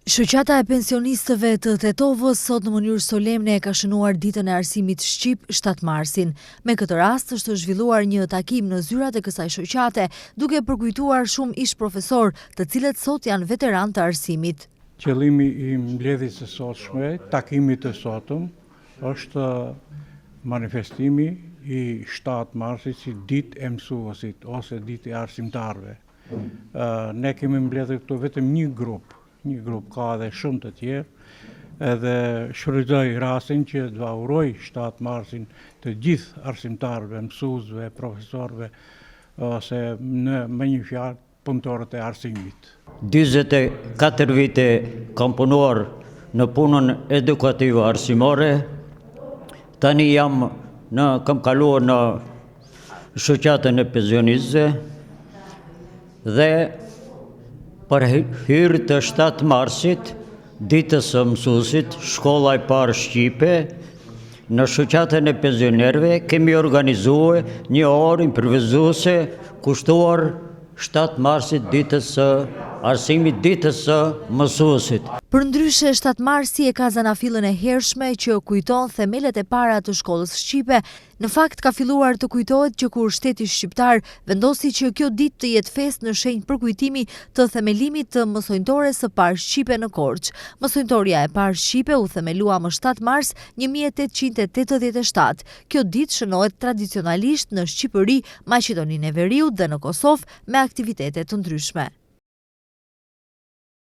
Shoqata e pensionistëve të Tetovës sot në mënyrë solemne e ka shënuar ditën e arsimit shqip 7 marsin. Me këtë rast është zhvilluar një takim në zyrat e kësaj shoqate, duke përkujtuar shumë ish profesor, të cilët sot janë veteran të arsimit. Qëllimi i mbledhjes së sotshme, takimit të sotëm, është manifestimi i 7 marsit si ditë e mësuesit ose ditë e arsimtarëve. Ne kemi mbledhur këtu vetëm një grup ka edhe shumë të tjerë, edhe shfrytëzoj rastin që të uroj 7 marsin të gjithë arsimtarëve, mësuesve, profesorëve, ose me një fjalë punëtorët e arsimit. 24 vite kam punuar në punën edukative arsimore, tani kam kaluar në shoqatën e pensionistëve dhe për hyrje të 7 marsit, ditës së mësuesit, shkolla e parë shqipe, në shoqatën e pensionerëve kemi organizuar një orë improvisuese kushtuar 7 marsit, ditës së arsimit, ditës së mësuesit. Përndryshe, 7 marsi e ka zanafillën e hershme që kujton themelet e para të shkollës shqipe. Në fakt ka filluar të kujtohet që kur shteti shqiptar vendosi që kjo ditë të jetë festë në shenjë përkujtimi të themelimit të mësojnëtores së parë shqipe në Korçë. Mësojnëtoria e parë shqipe u themelua më 7 mars 1887. Kjo ditë shënohet tradicionalisht në Shqipëri, Maqedoninë e Veriut dhe në Kosovë me aktivitete të ndryshme.